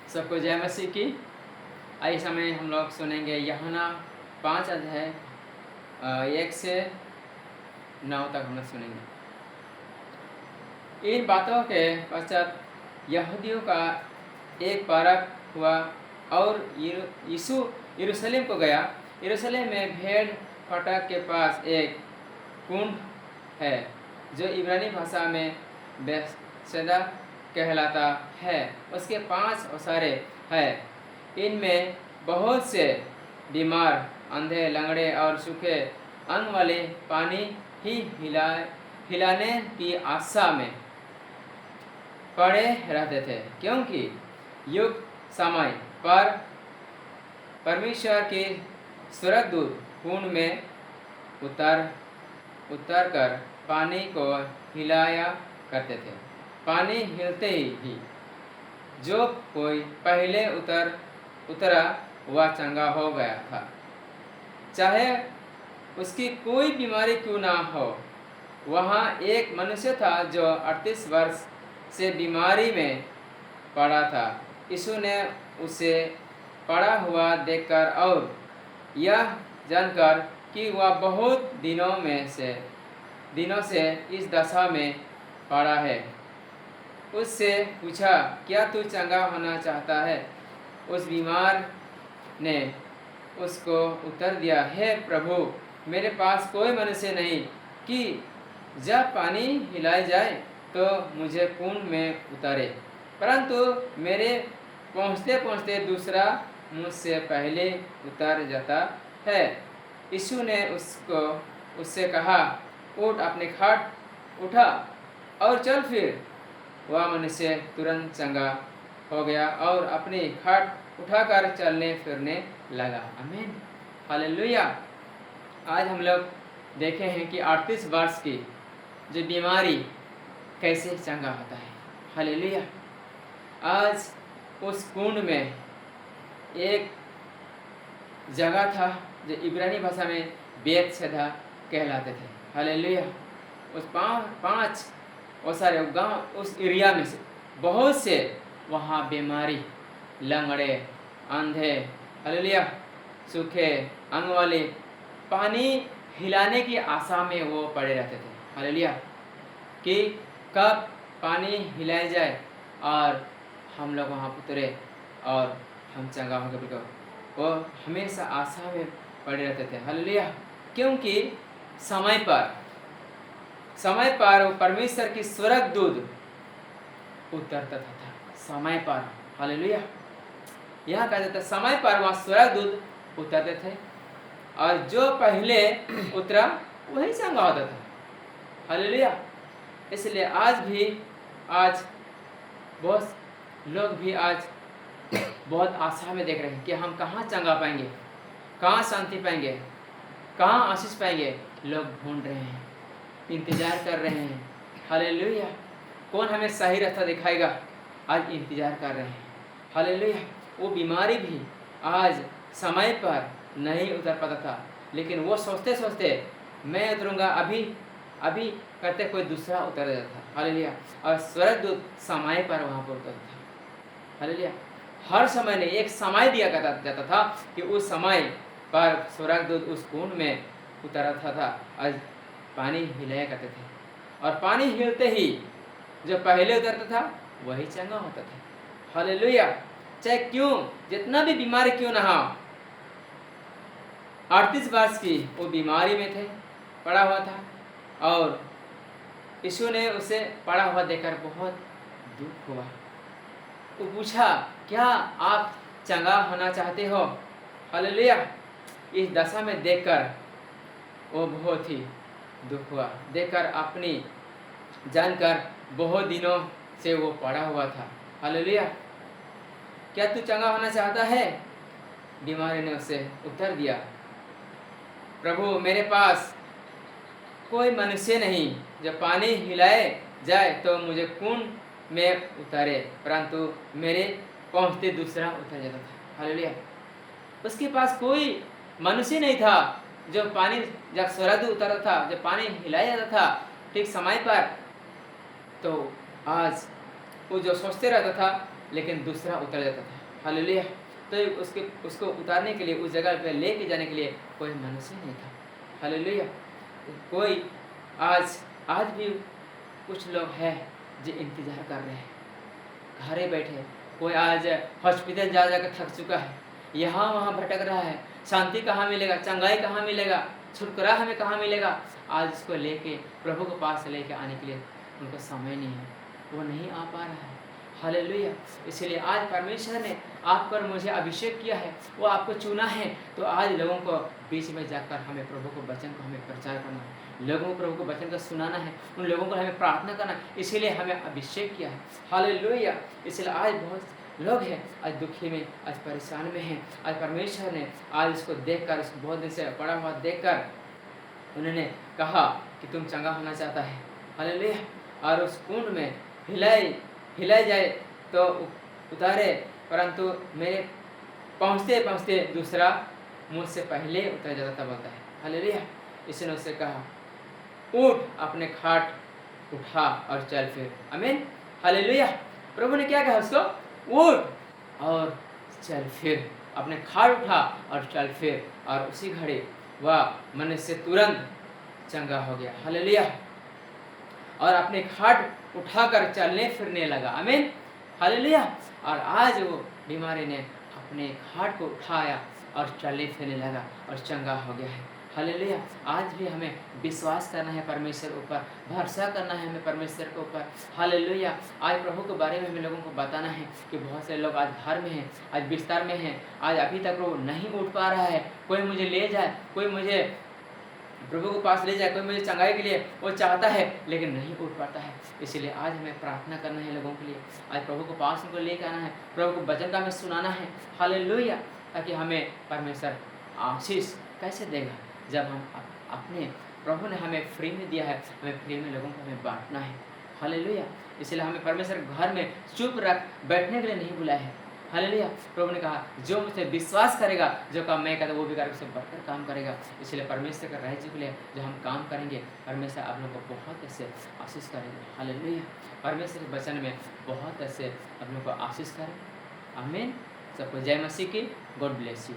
सबको जय मसीह की। आइए समय हम लोग सुनेंगे यूहन्ना 5 अध्याय 1 से 9 तक हम लोग सुनेंगे। इन बातों के पश्चात यहूदियों का एक परब हुआ और यीशु यरूशलेम को गया। यरूशलेम में भेड़ फाटक के पास एक कुंड है जो इब्रानी भाषा में बेथेस्दा कहलाता है। उसके 5 ओसारे हैं। इनमें बहुत से बीमार, अंधे, लंगड़े और सूखे अंग वाले पानी ही हिलाने की आशा में पड़े रहते थे, क्योंकि युग समय पर परमेश्वर के स्वर्गदूत कुंड में उतर कर पानी को हिलाया करते थे। पानी हिलते ही जो कोई पहले उतरा वह चंगा हो गया था, चाहे उसकी कोई बीमारी क्यों ना हो। वहाँ एक मनुष्य था जो 38 वर्ष से बीमारी में पड़ा था। यीशु ने उसे पड़ा हुआ देखकर और यह जानकर कि वह बहुत दिनों से इस दशा में पड़ा है, उससे पूछा, क्या तू चंगा होना चाहता है? उस बीमार ने उसको उत्तर दिया, हे प्रभु, मेरे पास कोई मनुष्य नहीं कि जब पानी हिलाई जाए तो मुझे कुंड में उतारे, परंतु मेरे पहुँचते पहुँचते दूसरा मुझसे पहले उतर जाता है। यीशु ने उससे कहा, उठ, अपने खाट उठा और चल। फिर वह मनुष्य तुरंत चंगा हो गया और अपनी खाट उठाकर चलने फिरने लगा। आमीन, हालेलुया। आज हम लोग देखे हैं कि 38 वर्ष की जो बीमारी कैसे चंगा होता है। हालेलुया। आज उस कुंड में एक जगह था जो इब्रानी भाषा में बेथेस्दा कहलाते थे। हालेलुया। उस 5 और सारे गांव, उस एरिया में से बहुत से वहाँ बीमारी, लंगड़े, अंधे, हालेलुया, सूखे अंग वाले पानी हिलाने की आशा में वो पड़े रहते थे। हालेलुया, कि कब पानी हिलाई जाए और हम लोग वहाँ उतरे और हम चंगा होंगे, बिल्कुल वो हमेशा आशा में पड़े रहते थे। हालेलुया, क्योंकि समय पर वो परमेश्वर की स्वर्गदूत उतरता था समय पर। हालेलुया, यहाँ कहते थे समय पर वहाँ स्वर्गदूत उतरते थे और जो पहले उतरा वही चंगा होता था। हालेलुया। इसलिए आज बहुत लोग भी आज बहुत आशा में देख रहे हैं कि हम कहाँ चंगा पाएंगे, कहाँ शांति पाएंगे, कहाँ आशीष पाएंगे। लोग ढूंढ रहे हैं, इंतजार कर रहे हैं। हालेलुया, कौन हमें सही रास्ता दिखाएगा, आज इंतजार कर रहे हैं। हालेलुया, वो बीमारी भी आज समय पर नहीं उतर पाता था, लेकिन वो सोचते सोचते मैं उतरूंगा अभी करते कोई दूसरा उतर जाता था। हालेलुया, और स्वर्गदूत समय पर वहाँ पर उतरता था। हालेलुया, हर समय ने एक समय दिया जाता था कि उस समय पर स्वर्गदूत उस कुंड में उतरता था। आज पानी हिलाया करते थे और पानी हिलते ही जो पहले उतरता था वही चंगा होता था। हालेलुया, चाहे क्यों जितना भी बीमारी क्यों ना हो। 38 वर्ष की वो बीमारी में पड़ा हुआ था और यीशु ने उसे पड़ा हुआ देखकर बहुत दुख हुआ। वो पूछा, क्या आप चंगा होना चाहते हो? हालेलुया, इस दशा में देखकर वो बहुत ही दुख हुआ, देखकर अपनी जानकर बहुत दिनों से वो पड़ा हुआ था। हालेलुया, क्या तू चंगा होना चाहता है? बीमारी ने उसे उत्तर दिया, प्रभु, मेरे पास कोई मनुष्य नहीं जो पानी हिलाए जाए तो मुझे कुंड में उतारे, परंतु मेरे पहुँचते दूसरा उतर जाता था। हालेलुया, उसके पास कोई मनुष्य नहीं था जो पानी जब स्वर्गदूत उतरता था, जब पानी हिलाया जाता था ठीक समय पर, तो आज वो जो सोचते रहता था लेकिन दूसरा उतर जाता था। हालेलुया। तो उसको उतारने के लिए, उस जगह पे लेके जाने के लिए कोई मनुष्य नहीं था। हालेलुया। कोई आज भी कुछ लोग हैं जो इंतज़ार कर रहे हैं घरे बैठे। कोई आज हॉस्पिटल जा जाकर थक चुका है, यहाँ वहाँ भटक रहा है, शांति कहाँ मिलेगा, चंगाई कहाँ मिलेगा, छुटकारा हमें कहाँ मिलेगा। आज इसको लेके प्रभु के पास लेके आने के लिए उनको समय नहीं है, वो नहीं आ पा रहा है। हालेलुया। इसलिए आज परमेश्वर ने आप पर मुझे अभिषेक किया है, वो आपको चुना है। तो आज लोगों को बीच में जाकर हमें प्रभु को वचन को हमें प्रचार करना है, लोगों को प्रभु को वचन का सुनाना है, उन लोगों को हमें प्रार्थना करना है। इसीलिए हमें अभिषेक किया है। हालेलुया। इसलिए आज बहुत लोग हैं आज दुखी में, आज परेशान में हैं। आज परमेश्वर ने आज इसको देखकर, इसको बहुत दिन से पड़ा हुआ देखकर उन्होंने कहा कि तुम चंगा होना चाहता है। हालेलुया। और उस कुंड में हिलाई जाए तो उतारे, परंतु मेरे पहुँचते पहुँचते दूसरा मुझसे पहले उतर जाता था, बोलता है। हालेलुया। इसने उससे कहा, उठ, अपने खाट उठा और चल फिर। आमीन। हालेलुया। प्रभु ने क्या कहा उसको? उठ और चल फिर, अपने खाट उठा और चल फिर। और उसी घड़ी वह मनुष्य तुरंत चंगा हो गया। हालेलुया। और अपने खाट उठाकर चलने फिरने लगा। आमीन। हालेलुया। और आज वो बीमारी ने अपने खाट को उठाया और चलने फिरने लगा और चंगा हो गया है। हालेलुया। आज भी हमें विश्वास करना है परमेश्वर ऊपर, भरोसा करना है हमें परमेश्वर के ऊपर। हालेलुया। आज प्रभु के बारे में हमें लोगों को बताना है कि बहुत से लोग आज घर में हैं, आज बिस्तर में हैं, आज अभी तक वो नहीं उठ पा रहा है। कोई मुझे ले जाए, कोई मुझे प्रभु के पास ले जाए, कोई मुझे चंगाई के लिए वो चाहता है लेकिन नहीं उठ पाता है। इसीलिए आज हमें प्रार्थना करना है लोगों के लिए, आज प्रभु के पास उनको लेकर आना है, प्रभु को वचन का हमें सुनाना है। हालेलुया। ताकि हमें परमेश्वर आशीष कैसे देगा? जब हम अपने प्रभु ने हमें फ्री में दिया है, हमें फ्री में लोगों को हमें बांटना है। हालेलुया। इसलिए हमें परमेश्वर घर में चुप रख बैठने के लिए नहीं बुलाया है। हालेलुया। प्रभु ने कहा, जो मुझसे विश्वास करेगा, जो काम मैं करता वो भी करेगा, उससे बढ़कर काम करेगा। इसलिए परमेश्वर का राज्य के लिए जो हम काम करेंगे, परमेश्वर आप लोगों को बहुत ऐसे आशीष करेंगे। हालेलुया। परमेश्वर के वचन में बहुत ऐसे आप लोगों को आशीष करें। आमीन। सबको जय मसीह की। God bless you.